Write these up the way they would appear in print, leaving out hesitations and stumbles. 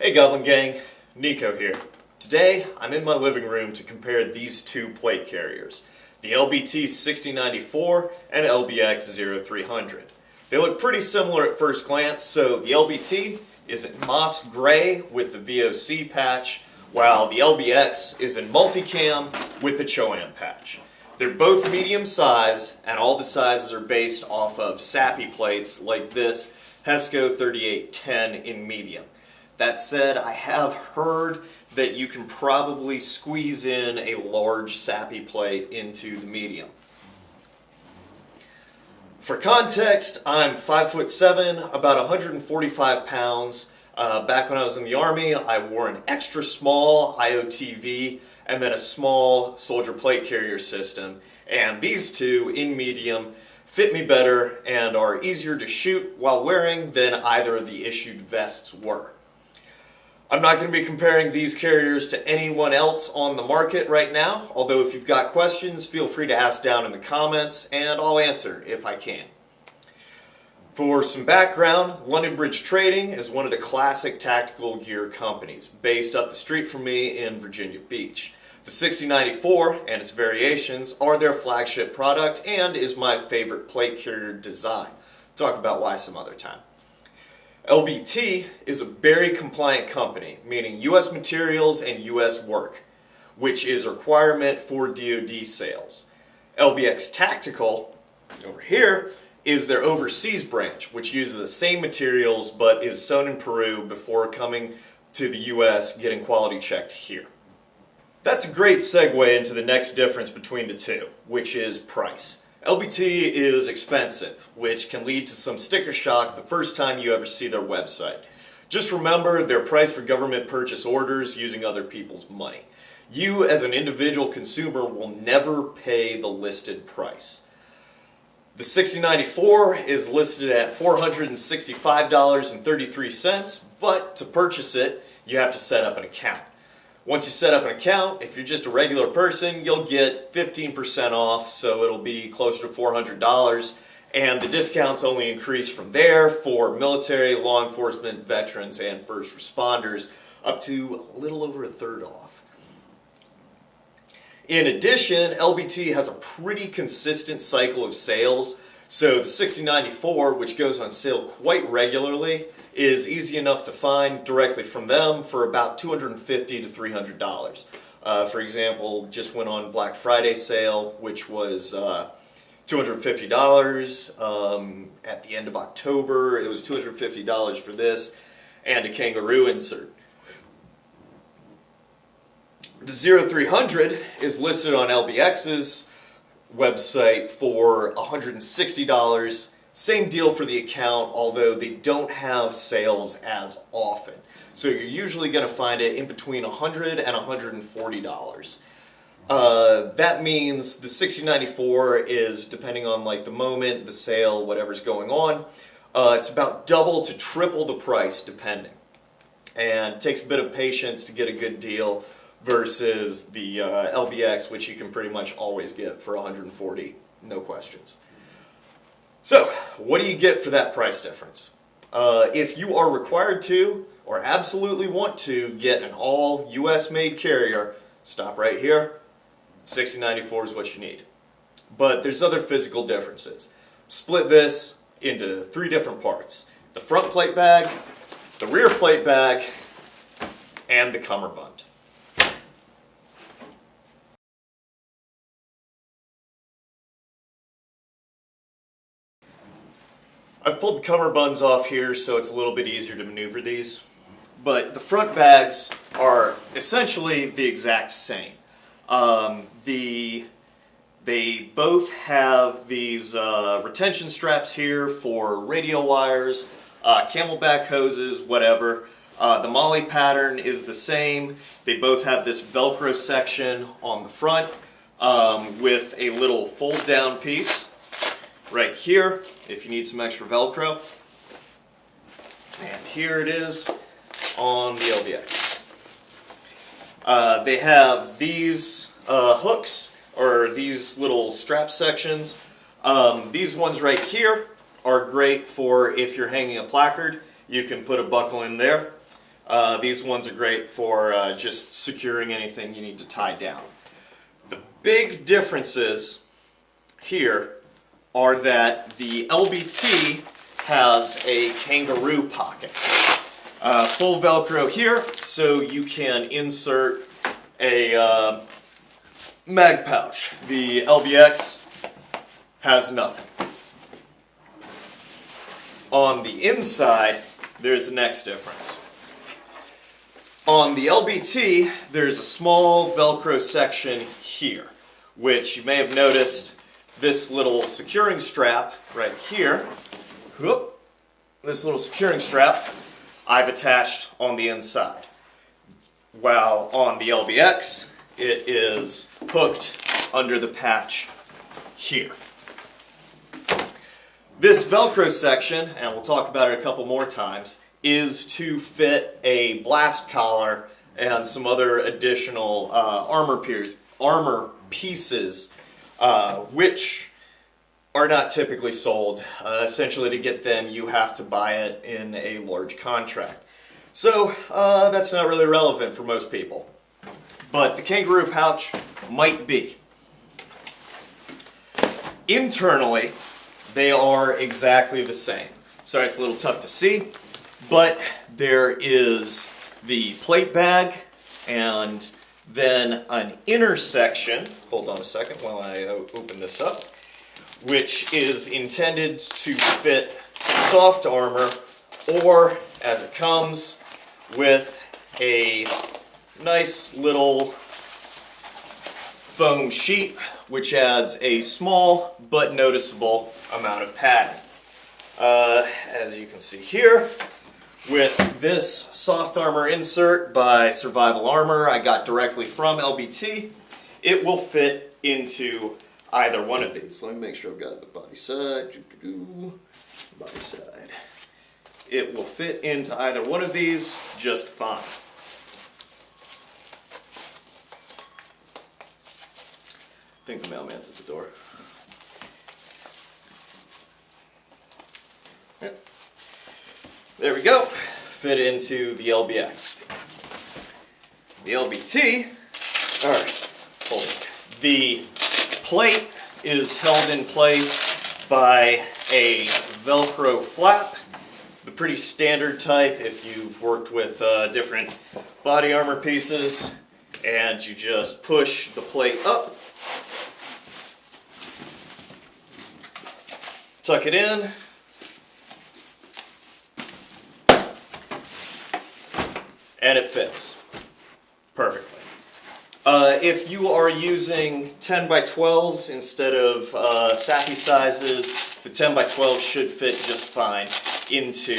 Hey Goblin Gang, Nico here. Today I'm in my living room to compare these two plate carriers, the LBT 6094 and LBX 0300. They look pretty similar at first glance, so the LBT is in moss gray with the VOC patch, while the LBX is in multicam with the Cho-Am patch. They're both medium sized, and all the sizes are based off of SAPI plates like this Hesco 3810 in medium. That said, I have heard that you can probably squeeze in a large SAPI plate into the medium. For context, I'm 5'7", about 145 pounds. Back when I was in the Army, I wore an extra small IOTV and then a small soldier plate carrier system. And these two, in medium, fit me better and are easier to shoot while wearing than either of the issued vests were. I'm not going to be comparing these carriers to anyone else on the market right now, although if you've got questions, feel free to ask down in the comments and I'll answer if I can. For some background, London Bridge Trading is one of the classic tactical gear companies based up the street from me in Virginia Beach. The 6094 and its variations are their flagship product and is my favorite plate carrier design. Talk about why some other time. LBT is a very compliant company, meaning U.S. materials and U.S. work, which is a requirement for DoD sales. LBX Tactical, over here, is their overseas branch, which uses the same materials but is sewn in Peru before coming to the U.S. getting quality checked here. That's a great segue into the next difference between the two, which is price. LBT is expensive, which can lead to some sticker shock the first time you ever see their website. Just remember, they're priced for government purchase orders using other people's money. You, as an individual consumer, will never pay the listed price. The 6094 is listed at $465.33, but to purchase it, you have to set up an account. Once you set up an account, if you're just a regular person, you'll get 15% off, so it'll be closer to $400, and the discounts only increase from there for military, law enforcement, veterans, and first responders, up to a little over a third off. In addition, LBT has a pretty consistent cycle of sales, so the 6094, which goes on sale quite regularly, is easy enough to find directly from them for about $250 to $300. For example, just went on Black Friday sale, which was $250. At the end of October, it was $250 for this and a kangaroo insert. The 0300 is listed on LBX's website for $160. Same deal for the account, although they don't have sales as often. So you're usually going to find it in between $100 and $140. That means the 6094 is, depending on like the moment, the sale, whatever's going on, it's about double to triple the price depending. And it takes a bit of patience to get a good deal versus the LBX, which you can pretty much always get for $140, no questions. So, what do you get for that price difference? If you are required to, or absolutely want to, get an all US made carrier, stop right here. 6094 is what you need. But there's other physical differences. Split this into three different parts. The front plate bag, the rear plate bag, and the cummerbund. I've pulled the cummerbunds off here so it's a little bit easier to maneuver these, but the front bags are essentially the exact same. They both have these retention straps here for radio wires, camelback hoses, whatever. The MOLLE pattern is the same. They both have this Velcro section on the front with a little fold down piece right here if you need some extra Velcro, and here it is on the LBX. They have these hooks, or these little strap sections. These ones right here are great for if you're hanging a placard. You can put a buckle in there. These ones are great for just securing anything you need to tie down. The big differences here are that the LBT has a kangaroo pocket. Full Velcro here, so you can insert a mag pouch. The LBX has nothing. On the inside, there's the next difference. On the LBT, there's a small Velcro section here, which you may have noticed this little securing strap right here. Whoop, this little securing strap I've attached on the inside. While on the LBX, it is hooked under the patch here. This Velcro section, and we'll talk about it a couple more times, is to fit a blast collar and some other additional armor pieces, which are not typically sold. Essentially, to get them, you have to buy it in a large contract. So that's not really relevant for most people. But the kangaroo pouch might be. Internally, they are exactly the same. Sorry, it's a little tough to see, but there is the plate bag and then an inner section, hold on a second while I open this up, which is intended to fit soft armor, or as it comes with a nice little foam sheet, which adds a small but noticeable amount of padding. As you can see here, with this soft armor insert by Survival Armor I got directly from LBT, it will fit into either one of these. Let me make sure I've got the body side. Body side. It will fit into either one of these just fine. I think the mailman's at the door. Yep. There we go. Fit into the LBX. The LBT, alright, hold it. The plate is held in place by a Velcro flap, the pretty standard type if you've worked with different body armor pieces, and you just push the plate up, tuck it in, and it fits perfectly. If you are using 10 by 12s instead of Sappy sizes, the 10 by 12 should fit just fine into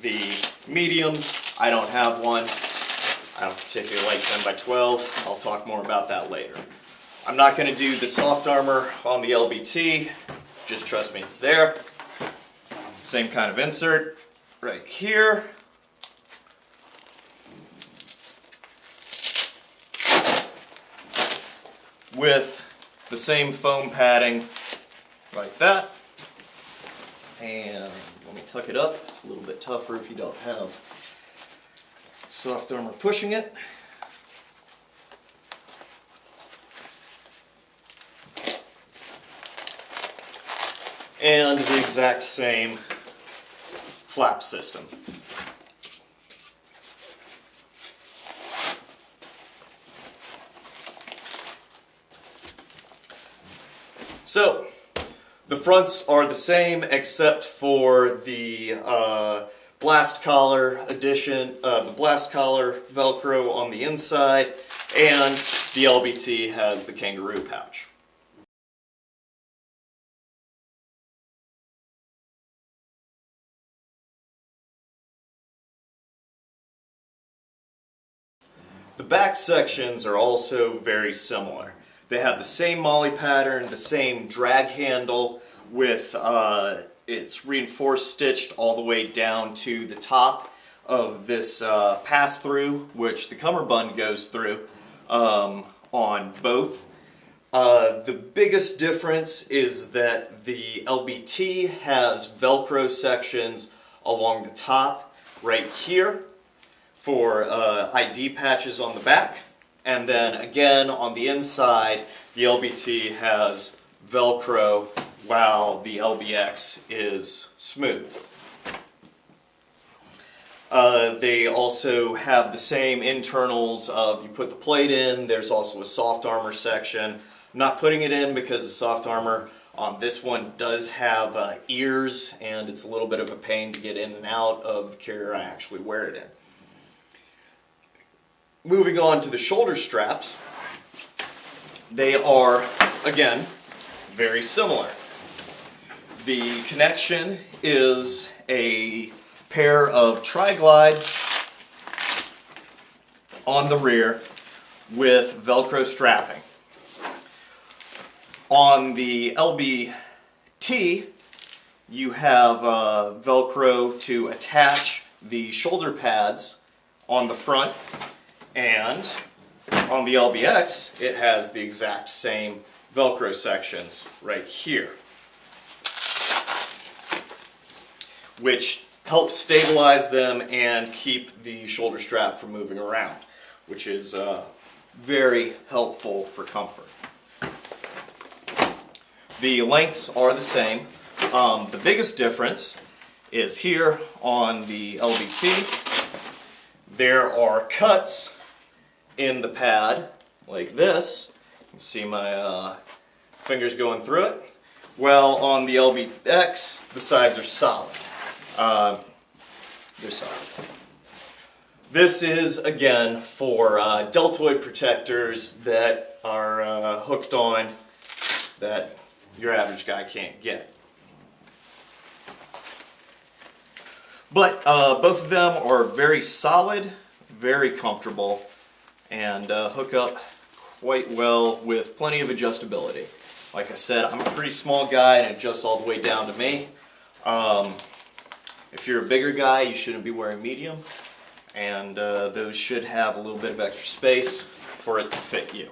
the mediums. I don't have one. I don't particularly like 10 by 12. I'll talk more about that later. I'm not going to do the soft armor on the LBT. Just trust me, it's there. Same kind of insert right here. With the same foam padding like that. And let me tuck it up. It's a little bit tougher if you don't have soft armor pushing it. And the exact same flap system. So, the fronts are the same except for the blast collar addition, the blast collar Velcro on the inside, and the LBT has the kangaroo pouch. The back sections are also very similar. They have the same molly pattern, the same drag handle with it's reinforced stitched all the way down to the top of this pass-through, which the cummerbund goes through on both. The biggest difference is that the LBT has Velcro sections along the top right here, for ID patches on the back. And then again on the inside, the LBT has Velcro while the LBX is smooth. They also have the same internals of you put the plate in, there's also a soft armor section. I'm not putting it in because the soft armor on this one does have ears, and it's a little bit of a pain to get in and out of the carrier I actually wear it in. Moving on to the shoulder straps, they are, again, very similar. The connection is a pair of tri-glides on the rear with Velcro strapping. On the LBT, you have Velcro to attach the shoulder pads on the front, and on the LBX, it has the exact same Velcro sections right here, which helps stabilize them and keep the shoulder strap from moving around, which is very helpful for comfort. The lengths are the same. The biggest difference is here on the LBT. There are cuts in the pad like this. You can see my fingers going through it. Well, on the LBX, the sides are solid. They're solid. This is, again, for deltoid protectors that are hooked on that your average guy can't get. But both of them are very solid, very comfortable, and hook up quite well with plenty of adjustability. Like I said, I'm a pretty small guy and it adjusts all the way down to me. If you're a bigger guy, you shouldn't be wearing medium, and those should have a little bit of extra space for it to fit you.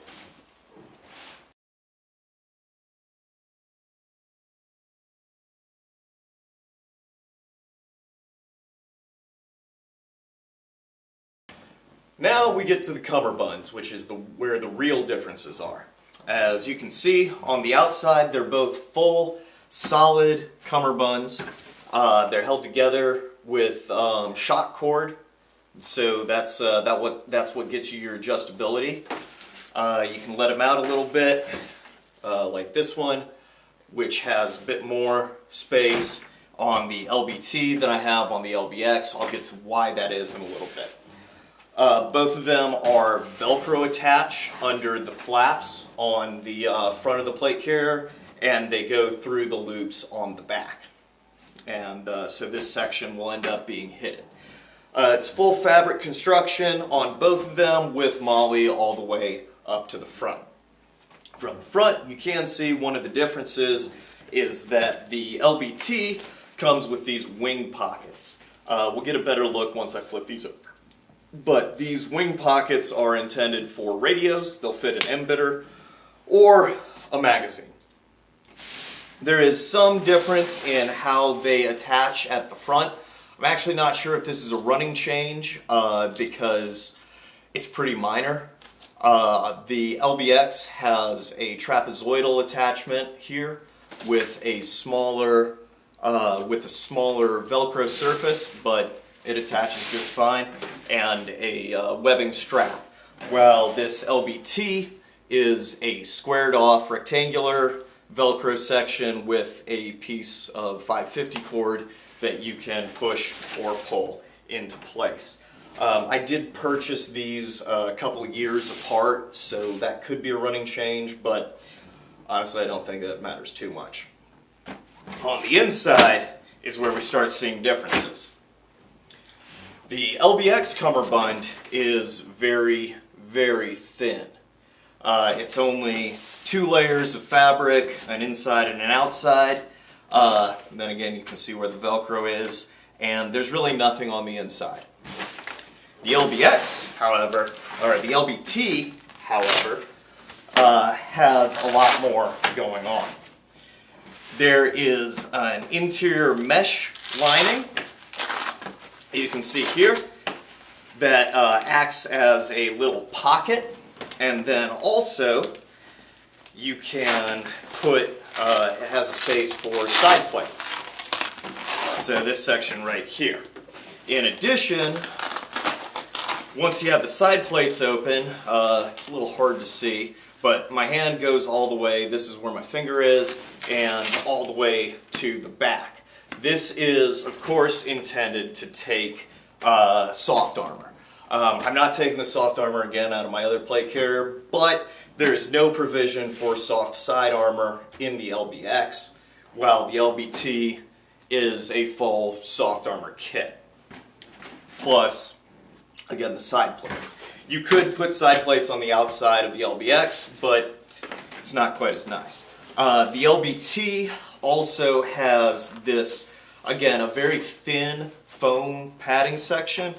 Now we get to the cummerbunds, which is where the real differences are. As you can see, on the outside, they're both full, solid cummerbunds. They're held together with shock cord, so that's what gets you your adjustability. You can let them out a little bit, like this one, which has a bit more space on the LBT than I have on the LBX. I'll get to why that is in a little bit. Both of them are Velcro attach under the flaps on the front of the plate carrier, and they go through the loops on the back. And so this section will end up being hidden. It's full fabric construction on both of them with MOLLE all the way up to the front. From the front, you can see one of the differences is that the LBT comes with these wing pockets. We'll get a better look once I flip these over. But these wing pockets are intended for radios. They'll fit an embedder or a magazine. There is some difference in how they attach at the front. I'm actually not sure if this is a running change because it's pretty minor. The LBX has a trapezoidal attachment here with a smaller Velcro surface, but it attaches just fine, and a webbing strap. While this LBT is a squared off rectangular Velcro section with a piece of 550 cord that you can push or pull into place. I did purchase these a couple of years apart, so that could be a running change, but honestly I don't think that matters too much. On the inside is where we start seeing differences. The LBX cummerbund is very, very thin. It's only 2 layers of fabric, an inside and an outside. And then again, you can see where the Velcro is, and there's really nothing on the inside. The LBX, however, or the LBT, however, has a lot more going on. There is an interior mesh lining. You can see here. that acts as a little pocket, and then also you can put, it has a space for side plates. So this section right here. In addition, once you have the side plates open, it's a little hard to see, but my hand goes all the way, this is where my finger is, and all the way to the back. This is, of course, intended to take soft armor. I'm not taking the soft armor again out of my other plate carrier, but there is no provision for soft side armor in the LBX, while the LBT is a full soft armor kit. Plus, again, the side plates. You could put side plates on the outside of the LBX, but it's not quite as nice. The LBT also has this, again, a very thin foam padding section,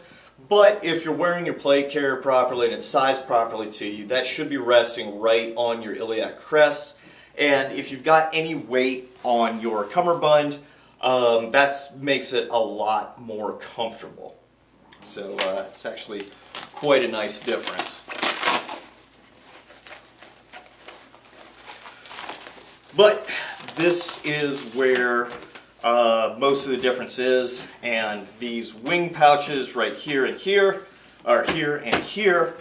but if you're wearing your plate carrier properly and it's sized properly to you, that should be resting right on your iliac crest. And if you've got any weight on your cummerbund, that makes it a lot more comfortable. So it's actually quite a nice difference. But this is where most of the difference is, and these wing pouches right here and here, or here and here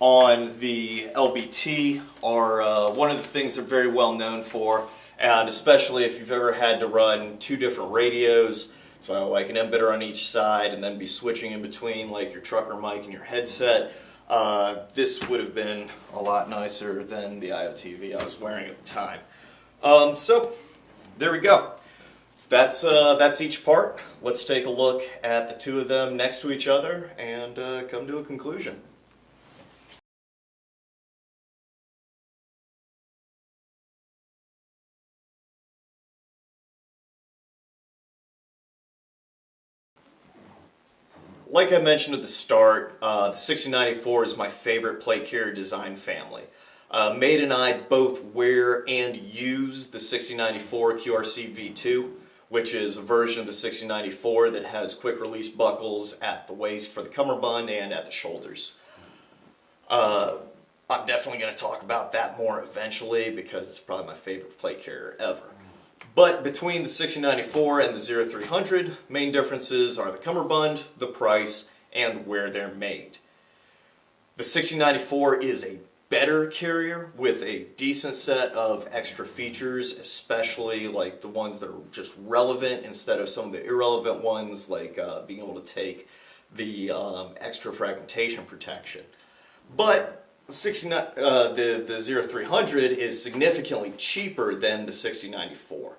on the LBT are one of the things they're very well known for, and especially if you've ever had to run two different radios, so like an emitter on each side and then be switching in between like your trucker mic and your headset, this would have been a lot nicer than the IOTV I was wearing at the time. So there we go. That's each part. Let's take a look at the two of them next to each other and come to a conclusion. Like I mentioned at the start, the 6094 is my favorite plate carrier design family. Made and I both wear and use the 6094 QRC V2, which is a version of the 6094 that has quick release buckles at the waist for the cummerbund and at the shoulders. I'm definitely going to talk about that more eventually because it's probably my favorite plate carrier ever. But between the 6094 and the 0300, main differences are the cummerbund, the price, and where they're made. The 6094 is a better carrier with a decent set of extra features, especially like the ones that are just relevant instead of some of the irrelevant ones, like being able to take the extra fragmentation protection. But the 0300 is significantly cheaper than the 6094.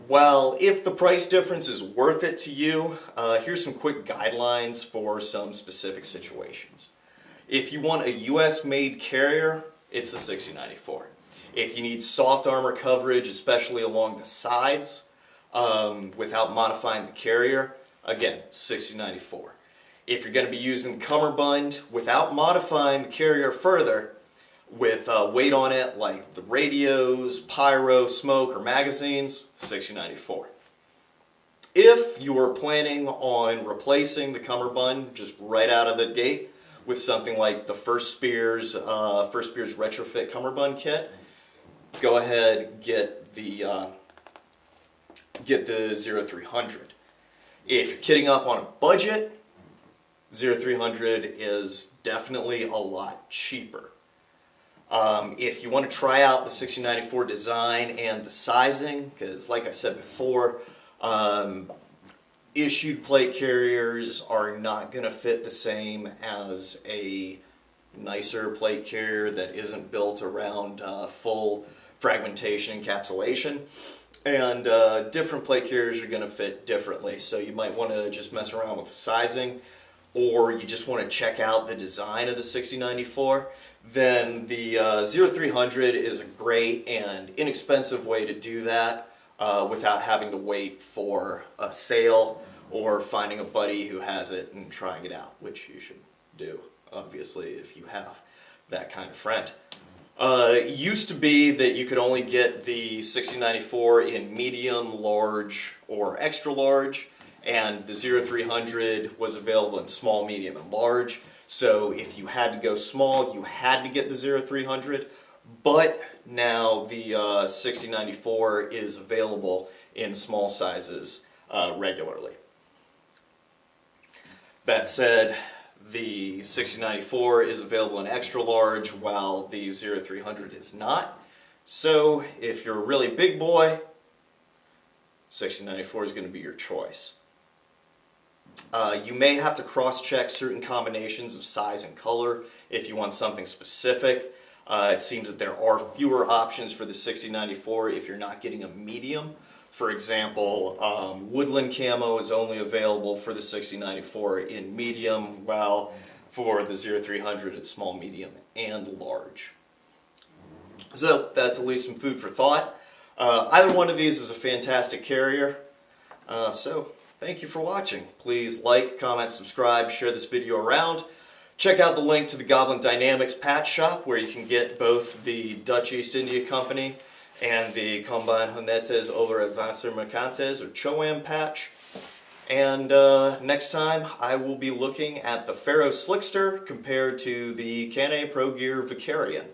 Well, if the price difference is worth it to you, here's some quick guidelines for some specific situations. If you want a US-made carrier, it's the 6094. If you need soft armor coverage, especially along the sides, without modifying the carrier, again, 6094. If you're going to be using the cummerbund without modifying the carrier further, with weight on it like the radios, pyro, smoke, or magazines, 6094. If you are planning on replacing the cummerbund just right out of the gate with something like the First Spears retrofit cummerbund kit, go ahead, get the 0300. If you're kidding up on a budget, 0300 is definitely a lot cheaper. If you want to try out the 6094 design and the sizing, because like I said before, issued plate carriers are not going to fit the same as a nicer plate carrier that isn't built around full fragmentation encapsulation. And different plate carriers are going to fit differently, so you might want to just mess around with the sizing, or you just want to check out the design of the 6094. Then the 0300 is a great and inexpensive way to do that without having to wait for a sale or finding a buddy who has it and trying it out, which you should do, obviously, if you have that kind of friend. It used to be that you could only get the 6094 in medium, large, or extra large, and the 0300 was available in small, medium, and large. So if you had to go small, you had to get the 0300, but now the 6094 is available in small sizes regularly. That said, the 6094 is available in extra large while the 0300 is not. So if you're a really big boy, 6094 is going to be your choice. You may have to cross-check certain combinations of size and color if you want something specific. It seems that there are fewer options for the 6094 if you're not getting a medium. For example, woodland camo is only available for the 6094 in medium, while for the 0300 it's small, medium, and large. So that's at least some food for thought. Either one of these is a fantastic carrier. So thank you for watching. Please like, comment, subscribe, share this video around. Check out the link to the Goblin Dynamics patch shop where you can get both the Dutch East India Company and the Combine Honetes over Advanced Mercantes or CHOAM patch. And next time I will be looking at the Faro Slickster compared to the Canet Pro Gear Vicarian.